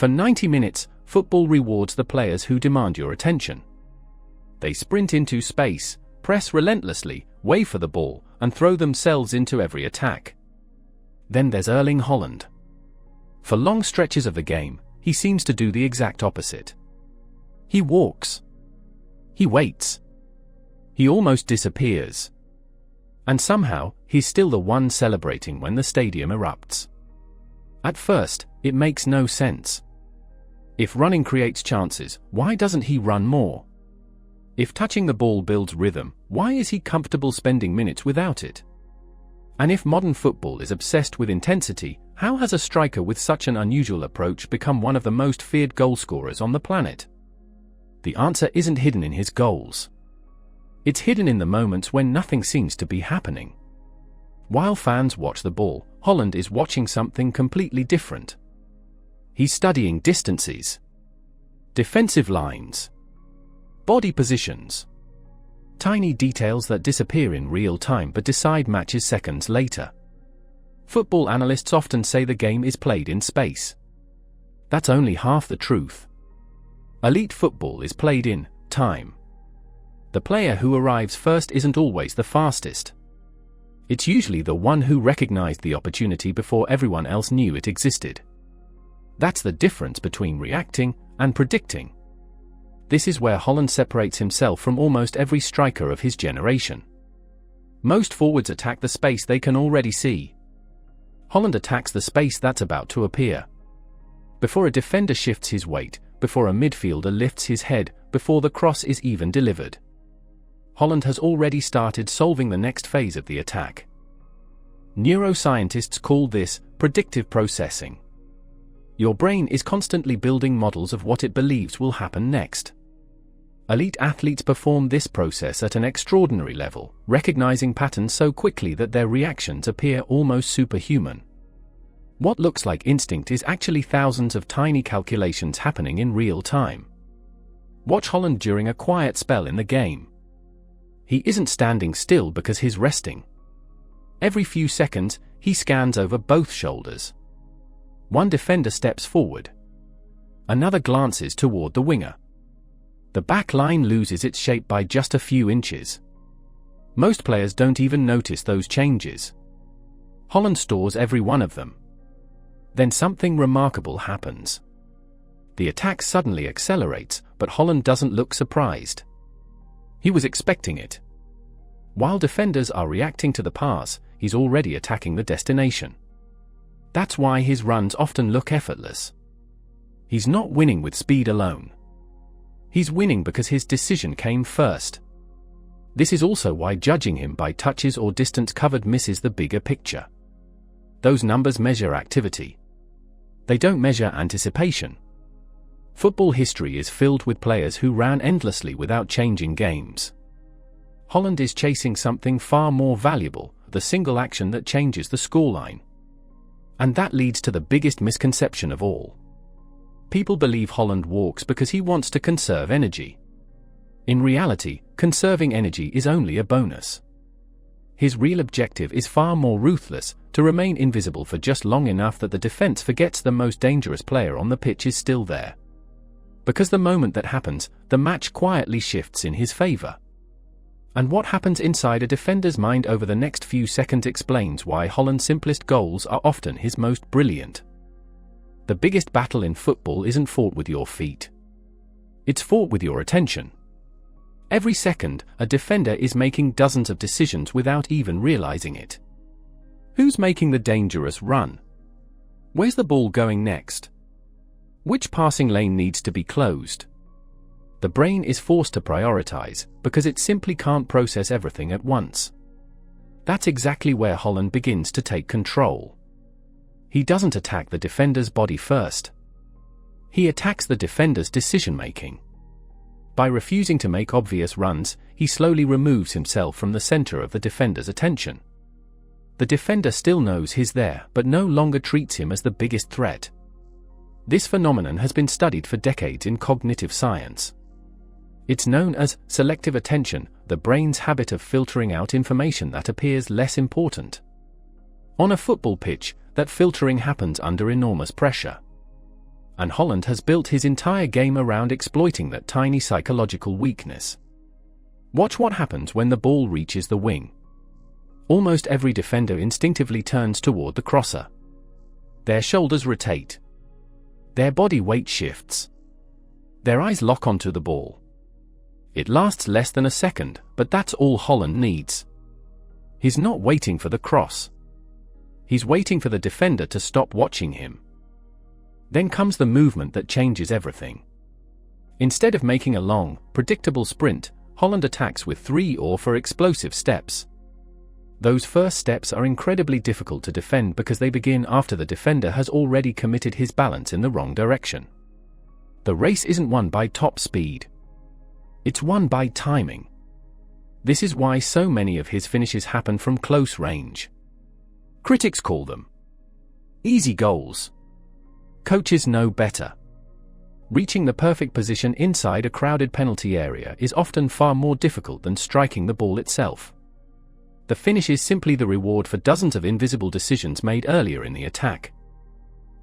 For 90 minutes, football rewards the players who demand your attention. They sprint into space, press relentlessly, wave for the ball, and throw themselves into every attack. Then there's Erling Haaland. For long stretches of the game, he seems to do the exact opposite. He walks. He waits. He almost disappears. And somehow, he's still the one celebrating when the stadium erupts. At first, it makes no sense. If running creates chances, why doesn't he run more? If touching the ball builds rhythm, why is he comfortable spending minutes without it? And if modern football is obsessed with intensity, how has a striker with such an unusual approach become one of the most feared goalscorers on the planet? The answer isn't hidden in his goals. It's hidden in the moments when nothing seems to be happening. While fans watch the ball, Haaland is watching something completely different. He's studying distances, defensive lines, body positions, tiny details that disappear in real time but decide matches seconds later. Football analysts often say the game is played in space. That's only half the truth. Elite football is played in time. The player who arrives first isn't always the fastest. It's usually the one who recognized the opportunity before everyone else knew it existed. That's the difference between reacting and predicting. This is where Haaland separates himself from almost every striker of his generation. Most forwards attack the space they can already see. Haaland attacks the space that's about to appear. Before a defender shifts his weight, before a midfielder lifts his head, before the cross is even delivered. Haaland has already started solving the next phase of the attack. Neuroscientists call this predictive processing. Your brain is constantly building models of what it believes will happen next. Elite athletes perform this process at an extraordinary level, recognizing patterns so quickly that their reactions appear almost superhuman. What looks like instinct is actually thousands of tiny calculations happening in real time. Watch Haaland during a quiet spell in the game. He isn't standing still because he's resting. Every few seconds, he scans over both shoulders. One defender steps forward. Another glances toward the winger. The back line loses its shape by just a few inches. Most players don't even notice those changes. Haaland stores every one of them. Then something remarkable happens. The attack suddenly accelerates, but Haaland doesn't look surprised. He was expecting it. While defenders are reacting to the pass, he's already attacking the destination. That's why his runs often look effortless. He's not winning with speed alone. He's winning because his decision came first. This is also why judging him by touches or distance covered misses the bigger picture. Those numbers measure activity. They don't measure anticipation. Football history is filled with players who ran endlessly without changing games. Haaland is chasing something far more valuable, the single action that changes the scoreline. And that leads to the biggest misconception of all. People believe Haaland walks because he wants to conserve energy. In reality, conserving energy is only a bonus. His real objective is far more ruthless, to remain invisible for just long enough that the defense forgets the most dangerous player on the pitch is still there. Because the moment that happens, the match quietly shifts in his favor. And what happens inside a defender's mind over the next few seconds explains why Haaland's simplest goals are often his most brilliant. The biggest battle in football isn't fought with your feet. It's fought with your attention. Every second, a defender is making dozens of decisions without even realizing it. Who's making the dangerous run? Where's the ball going next? Which passing lane needs to be closed? The brain is forced to prioritize, because it simply can't process everything at once. That's exactly where Haaland begins to take control. He doesn't attack the defender's body first. He attacks the defender's decision-making. By refusing to make obvious runs, he slowly removes himself from the center of the defender's attention. The defender still knows he's there, but no longer treats him as the biggest threat. This phenomenon has been studied for decades in cognitive science. It's known as selective attention, the brain's habit of filtering out information that appears less important. On a football pitch, that filtering happens under enormous pressure. And Haaland has built his entire game around exploiting that tiny psychological weakness. Watch what happens when the ball reaches the wing. Almost every defender instinctively turns toward the crosser. Their shoulders rotate. Their body weight shifts. Their eyes lock onto the ball. It lasts less than a second, but that's all Haaland needs. He's not waiting for the cross. He's waiting for the defender to stop watching him. Then comes the movement that changes everything. Instead of making a long, predictable sprint, Haaland attacks with 3 or 4 explosive steps. Those first steps are incredibly difficult to defend because they begin after the defender has already committed his balance in the wrong direction. The race isn't won by top speed. It's won by timing. This is why so many of his finishes happen from close range. Critics call them easy goals. Coaches know better. Reaching the perfect position inside a crowded penalty area is often far more difficult than striking the ball itself. The finish is simply the reward for dozens of invisible decisions made earlier in the attack.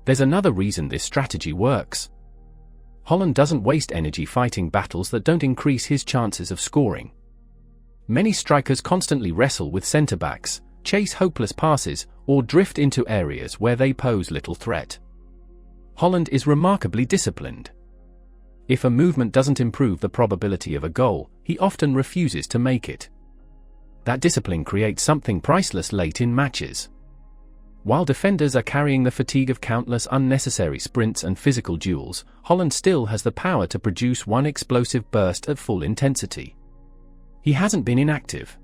There's another reason this strategy works. Haaland doesn't waste energy fighting battles that don't increase his chances of scoring. Many strikers constantly wrestle with centre-backs, chase hopeless passes, or drift into areas where they pose little threat. Haaland is remarkably disciplined. If a movement doesn't improve the probability of a goal, he often refuses to make it. That discipline creates something priceless late in matches. While defenders are carrying the fatigue of countless unnecessary sprints and physical duels, Haaland still has the power to produce one explosive burst at full intensity. He hasn't been inactive.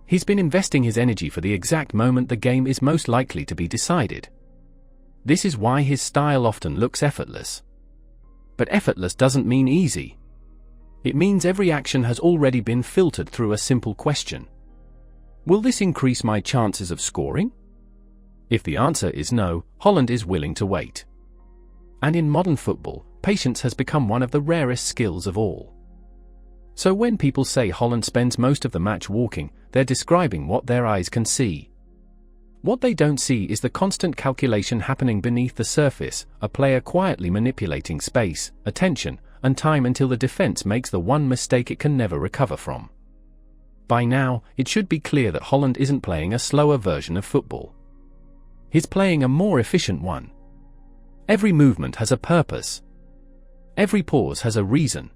He's been investing his energy for the exact moment the game is most likely to be decided. This is why his style often looks effortless. But effortless doesn't mean easy. It means every action has already been filtered through a simple question. Will this increase my chances of scoring? If the answer is no, Haaland is willing to wait. And in modern football, patience has become one of the rarest skills of all. So when people say Haaland spends most of the match walking, they're describing what their eyes can see. What they don't see is the constant calculation happening beneath the surface, a player quietly manipulating space, attention, and time until the defense makes the one mistake it can never recover from. By now, it should be clear that Haaland isn't playing a slower version of football. He's playing a more efficient one. Every movement has a purpose. Every pause has a reason.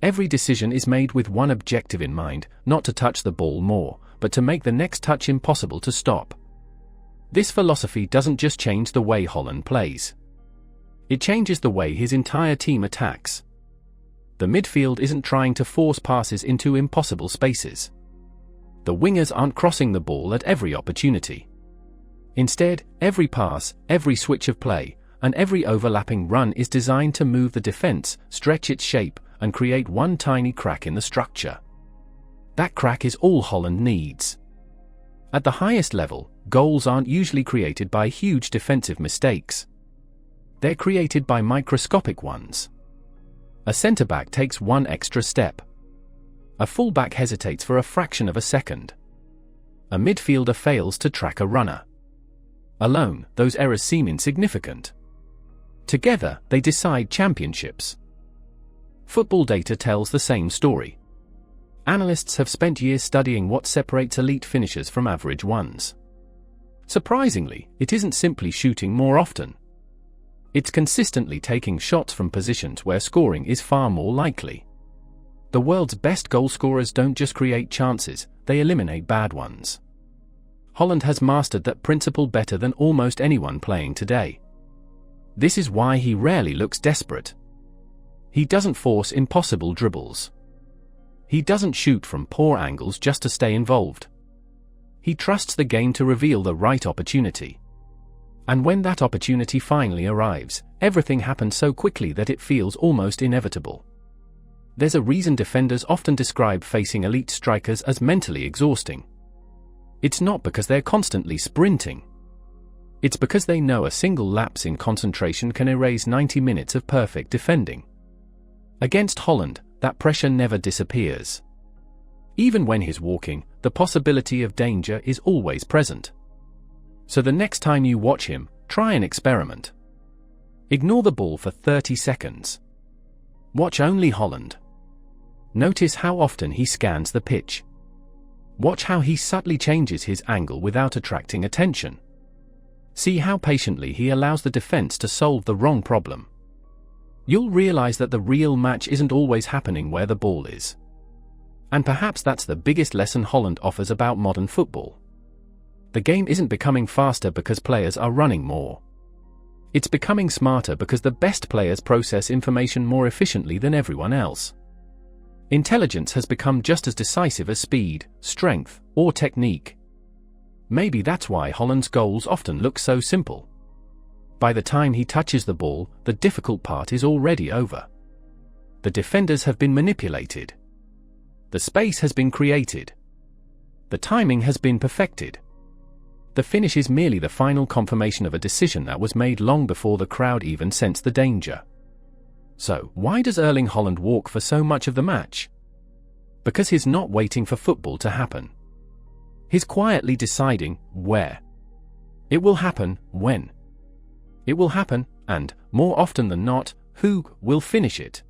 Every decision is made with one objective in mind, not to touch the ball more, but to make the next touch impossible to stop. This philosophy doesn't just change the way Haaland plays. It changes the way his entire team attacks. The midfield isn't trying to force passes into impossible spaces. The wingers aren't crossing the ball at every opportunity. Instead, every pass, every switch of play, and every overlapping run is designed to move the defense, stretch its shape, and create one tiny crack in the structure. That crack is all Haaland needs. At the highest level, goals aren't usually created by huge defensive mistakes. They're created by microscopic ones. A centre-back takes one extra step. A full-back hesitates for a fraction of a second. A midfielder fails to track a runner. Alone, those errors seem insignificant. Together, they decide championships. Football data tells the same story. Analysts have spent years studying what separates elite finishers from average ones. Surprisingly, it isn't simply shooting more often. It's consistently taking shots from positions where scoring is far more likely. The world's best goal scorers don't just create chances, they eliminate bad ones. Haaland has mastered that principle better than almost anyone playing today. This is why he rarely looks desperate. He doesn't force impossible dribbles. He doesn't shoot from poor angles just to stay involved. He trusts the game to reveal the right opportunity. And when that opportunity finally arrives, everything happens so quickly that it feels almost inevitable. There's a reason defenders often describe facing elite strikers as mentally exhausting. It's not because they're constantly sprinting. It's because they know a single lapse in concentration can erase 90 minutes of perfect defending. Against Haaland, that pressure never disappears. Even when he's walking, the possibility of danger is always present. So the next time you watch him, try an experiment. Ignore the ball for 30 seconds. Watch only Haaland. Notice how often he scans the pitch. Watch how he subtly changes his angle without attracting attention. See how patiently he allows the defense to solve the wrong problem. You'll realize that the real match isn't always happening where the ball is. And perhaps that's the biggest lesson Haaland offers about modern football. The game isn't becoming faster because players are running more. It's becoming smarter because the best players process information more efficiently than everyone else. Intelligence has become just as decisive as speed, strength, or technique. Maybe that's why Haaland's goals often look so simple. By the time he touches the ball, the difficult part is already over. The defenders have been manipulated. The space has been created. The timing has been perfected. The finish is merely the final confirmation of a decision that was made long before the crowd even sensed the danger. So, why does Erling Haaland walk for so much of the match? Because he's not waiting for football to happen. He's quietly deciding where. It will happen when. It will happen, and, more often than not, who will finish it.